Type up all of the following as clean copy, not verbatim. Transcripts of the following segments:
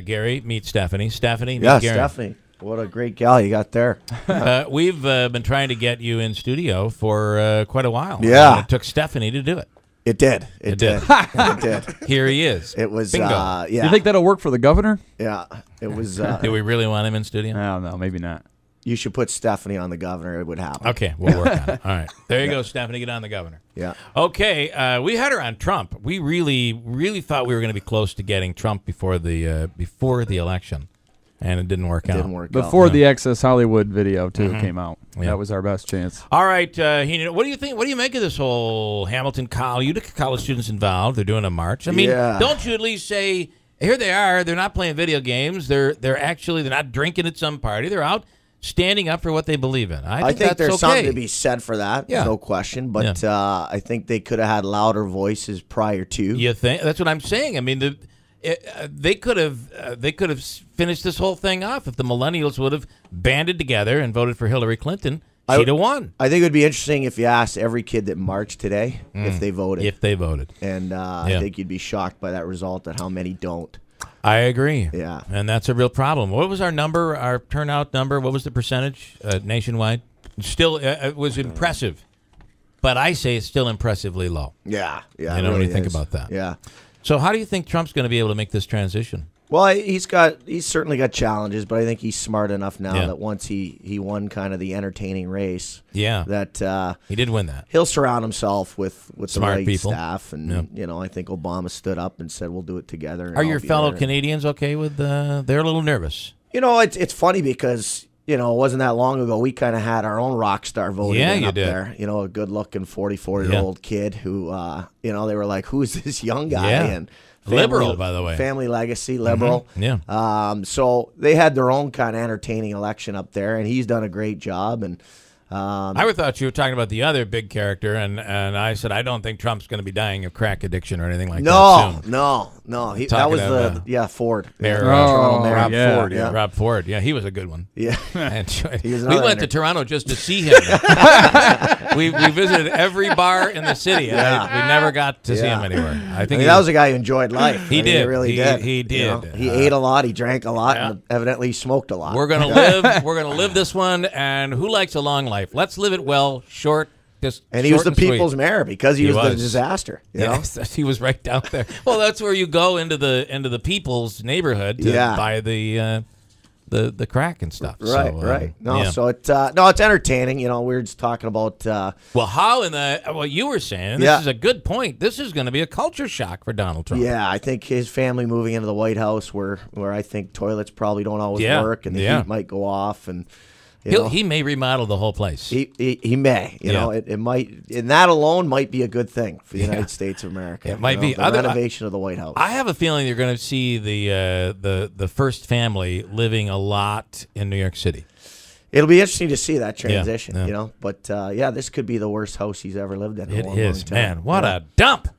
Gary, meet Stephanie. Stephanie, meet Yeah, Gary. Stephanie. What a great gal you got there. We've been trying to get you in studio for quite a while. Yeah. And it took Stephanie to do it. It did. It did. It did. Here he is. It was, Bingo. yeah. You think that'll work for the governor? Yeah. It was. Do we really want him in studio? I don't know. Maybe not. You should put Stephanie on the governor. It would happen. Okay, we'll work on it. All right. There you go, Stephanie. Get on the governor. Yeah. Okay, we had her on Trump. We really thought we were going to be close to getting Trump before the election, and it didn't work out. Didn't work Before out. the Access Hollywood video, too, came out. Yeah. That was our best chance. All right, Heenan, what do you think? What do you make of this whole Hamilton College, Utica College students involved? They're doing a march. I mean, don't you at least say, here they are. They're not playing video games. They're not drinking at some party. They're out standing up for what they believe in. I think that's there's okay. something to be said for that. Yeah. No question. But I think they could have had louder voices prior to. You think? That's what I'm saying. I mean, they could have finished this whole thing off if the millennials would have banded together and voted for Hillary Clinton. She'd have won. I think it would be interesting if you asked every kid that marched today if they voted. If they voted. And I think you'd be shocked by that result at how many don't. I agree. Yeah. And that's a real problem. What was our number, our turnout number? What was the percentage nationwide? Still, it was impressive. But I say it's still impressively low. Yeah. Yeah. You know, it when really you think is. about that. Yeah. So how do you think Trump's going to be able to make this transition? Well, he's certainly got challenges, but I think he's smart enough now that once he won kind of the entertaining race, that he did win that. He'll surround himself with the Smart right people. staff, and you know, I think Obama stood up and said, "We'll do it together." And Are I'll your be fellow there. Canadians okay with? They're a little nervous. You know, it's funny because you know it wasn't that long ago we kind of had our own rock star voting up there. You know, a good-looking 44-year-old kid who, you know, they were like, "Who's this young guy?" And liberal, by the way. Family legacy, liberal. Yeah. So they had their own kind of entertaining election up there, and he's done a great job. And I thought you were talking about the other big character, and I said I don't think Trump's going to be dying of crack addiction or anything like that soon. No. That was Ford. Mayor, Toronto Mayor Rob Ford. Yeah, Rob Ford. Yeah, he was a good one. Yeah. We went to Toronto just to see him. we visited every bar in the city. Yeah. We never got to see him anywhere. I think that was a guy who enjoyed life. He did. He really did. He did. You know, he ate a lot. He drank a lot. Yeah. And evidently, he smoked a lot. We're gonna live. We're gonna live this one. And who likes a long life? Let's live it well, short. And he was the people's mayor because he was the disaster. You know? He was right down there. Well, that's where you go into the people's neighborhood to buy the crack and stuff. Right, so, right. So it's entertaining. You know, we were just talking about. Well, you were saying this is a good point. This is going to be a culture shock for Donald Trump. Yeah, I think his family moving into the White House, where I think toilets probably don't always work, and the heat might go off, and. He may remodel the whole place. He may. You know, it might, and that alone might be a good thing for the United States of America. It might be the renovation of the White House. I have a feeling you're going to see the first family living a lot in New York City. It'll be interesting to see that transition. Yeah. You know, but this could be the worst house he's ever lived in. It is, man. What a dump!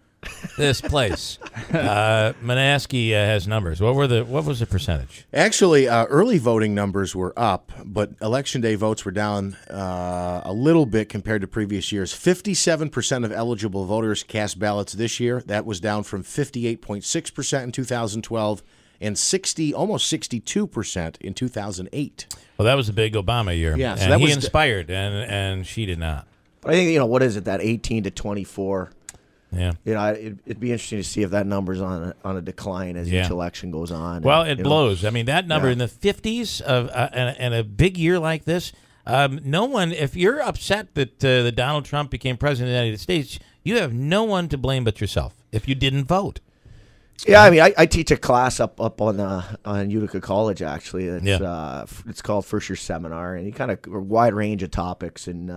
This place. Manaski has numbers. What was the percentage? Actually, early voting numbers were up, but Election Day votes were down a little bit compared to previous years. 57% of eligible voters cast ballots this year. That was down from 58.6% in 2012 and almost 62% in 2008. Well, that was a big Obama year. Yeah, so and that he was inspired, and she did not. But I think what is it, that 18 to 24? Yeah, you know, it'd be interesting to see if that number's on a decline as each election goes on. Well, it blows. I mean, that number in the 50s of and a big year like this, no one. If you're upset that Donald Trump became president of the United States, you have no one to blame but yourself if you didn't vote. Yeah, I mean, I teach a class up on Utica College, actually. It's called First Year Seminar, and you kind of a wide range of topics. And,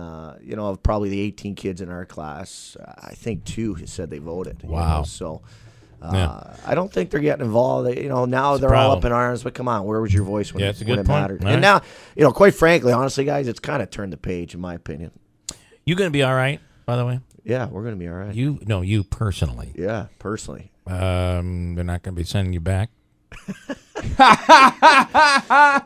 you know, of probably the 18 kids in our class, I think 2 said they voted. Wow. You know? So I don't think they're getting involved. You know, now they're all up in arms, but come on, where was your voice when it mattered? And now, you know, quite frankly, honestly, guys, it's kind of turned the page, in my opinion. You going to be all right, by the way? Yeah, we're going to be all right. You personally. Yeah, personally. They're not going to be sending you back.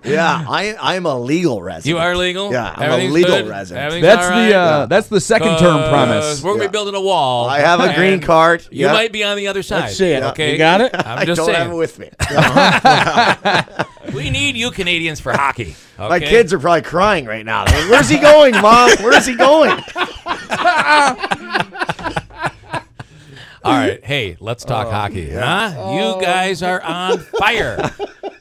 Yeah, I'm a legal resident. You are legal? Yeah, I'm a legal good? resident. That's the second term promise. We're gonna be building a wall. I have a green card. You might be on the other side. Let's see it. Okay, You got it? I'm I just don't saying. have it with me. We need you Canadians for hockey. Okay? My kids are probably crying right now. They're like, where's he going, Mom? Where's he going? All right, hey, let's talk hockey. Huh? You guys are on fire.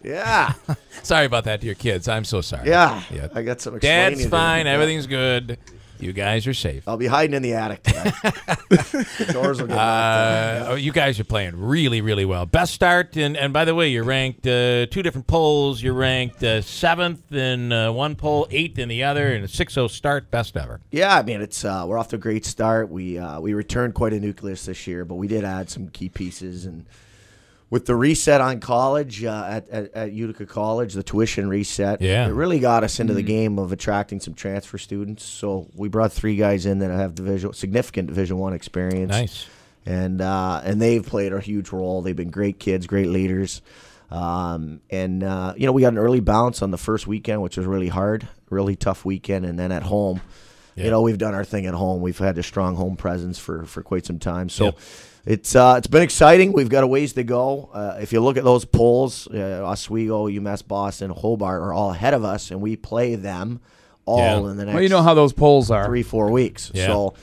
Yeah. Sorry about that to your kids. I'm so sorry. Yeah. I got some explaining Dad's to do. fine. Everything's good. You guys are safe. I'll be hiding in the attic tonight. Doors will get locked in. You guys are playing really, really well. Best start, and by the way, you're ranked 2 different polls. You're ranked 7th in one poll, 8th in the other, and a 6-0 start, best ever. Yeah, I mean it's we're off to a great start. We returned quite a nucleus this year, but we did add some key pieces, and with the reset on college at Utica College, the tuition reset, it really got us into the game of attracting some transfer students. So we brought 3 guys in that have significant Division I experience. Nice. And they've played a huge role. They've been great kids, great leaders. We got an early bounce on the first weekend, which was really hard, really tough weekend. And then at home, we've done our thing at home. We've had a strong home presence for quite some time. So it's been exciting. We've got a ways to go. If you look at those polls, Oswego, UMass Boston, Hobart are all ahead of us, and we play them all in the next Well, you know how those polls are. 3-4 weeks. Yeah. So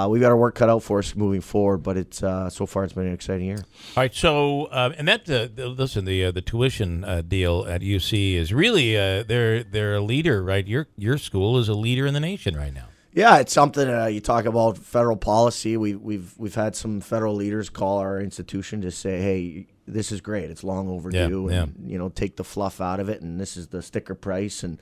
we've got our work cut out for us moving forward, but it's so far it's been an exciting year. All right, so and that listen, the tuition deal at UC is really they're a leader, right? Your school is a leader in the nation right now. Yeah, it's something you talk about federal policy. We've had some federal leaders call our institution to say, hey, this is great. It's long overdue, and take the fluff out of it. And this is the sticker price, and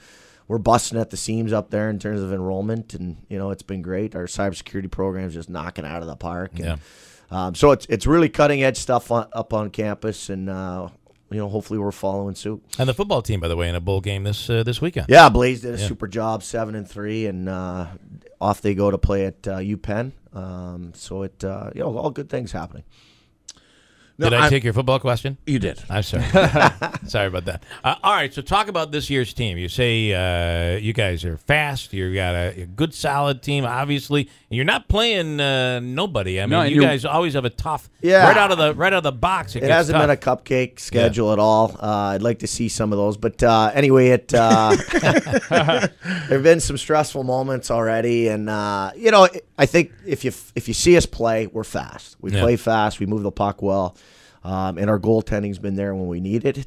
we're busting at the seams up there in terms of enrollment, and it's been great. Our cybersecurity program is just knocking it out of the park. And, so it's really cutting edge stuff up on campus, and hopefully we're following suit. And the football team, by the way, in a bowl game this weekend. Yeah, Blaze did a super job, 7-3, and off they go to play at UPenn. So all good things happening. Did I take your football question? You did. I'm sorry. Sorry about that. All right, so talk about this year's team. You say you guys are fast. You got a good, solid team, obviously. And you're not playing nobody. I mean, you guys always have a tough right out of the box. It hasn't tough. been a cupcake schedule at all. I'd like to see some of those, but anyway, there've been some stressful moments already, and I think if you see us play, we're fast. We play fast. We move the puck well. And our goaltending's been there when we need it.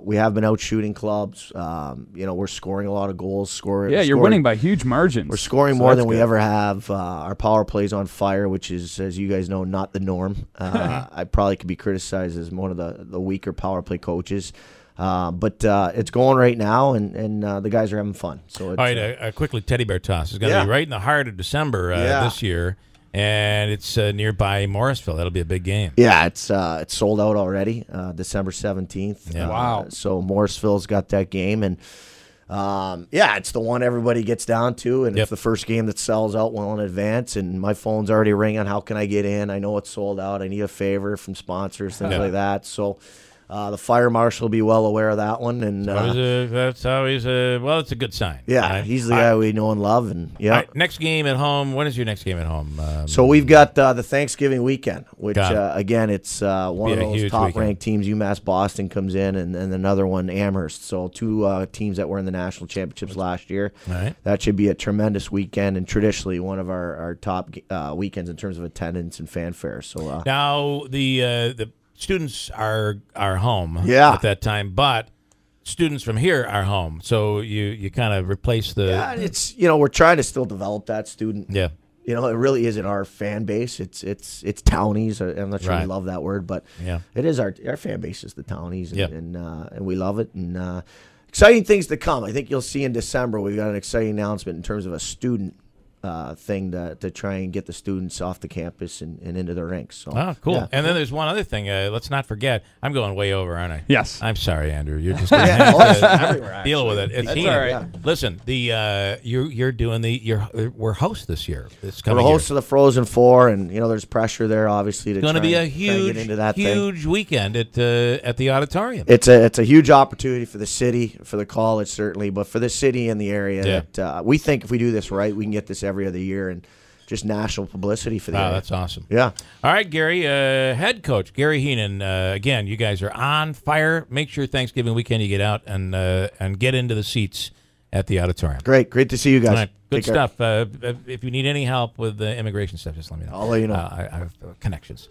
We have been out shooting clubs. We're scoring a lot of goals. You're winning by huge margins. We're scoring more than we ever have. Our power play's on fire, which is, as you guys know, not the norm. I probably could be criticized as one of the weaker power play coaches. But it's going right now, and the guys are having fun. So it's, all right, quickly, Teddy Bear Toss is going to be right in the heart of December this year. And it's nearby Morrisville. That'll be a big game. Yeah, it's sold out already, December 17th. Yeah. Wow. So Morrisville's got that game, and it's the one everybody gets down to, and it's the first game that sells out well in advance, and my phone's already ringing. How can I get in? I know it's sold out. I need a favor from sponsors, things like that. So the fire marshal will be well aware of that one, and that's always it's a good sign. Yeah, right? he's the guy we know and love, and Right, next game at home. When is your next game at home? So we've got the Thanksgiving weekend, which again, it's one of those top-ranked teams. UMass Boston comes in, and another one, Amherst. So 2 teams that were in the national championships last year. Right. That should be a tremendous weekend, and traditionally one of our top weekends in terms of attendance and fanfare. So now the students are home at that time, but students from here are home. So you kind of replace the. Yeah, it's we're trying to still develop that student. Yeah. It really isn't our fan base. It's townies. I'm not sure we love that word, but it is our fan base is the townies, and we love it. And exciting things to come. I think you'll see in December we've got an exciting announcement in terms of a student thing to try and get the students off the campus and into their ranks. So, oh, cool. Yeah. And then there's one other thing. Let's not forget. I'm going way over, aren't I? Yes. I'm sorry, Andrew. You're just going to deal with it. It's That's Heenan. all right. Yeah. Listen, you're doing we're hosts this year. We're hosts of the Frozen Four, and there's pressure there, obviously. It's going to be a huge weekend at the auditorium. It's a huge opportunity for the city, for the college certainly, but for the city and the area. That we think if we do this right, we can get this every other year and just national publicity for the area. That's awesome. Yeah. All right, Gary, head coach Gary Heenan. Again, you guys are on fire. Make sure Thanksgiving weekend you get out and get into the seats at the auditorium. Great to see you guys. All right. Good stuff. If you need any help with the immigration stuff, just let me know. I'll let you know. I have connections.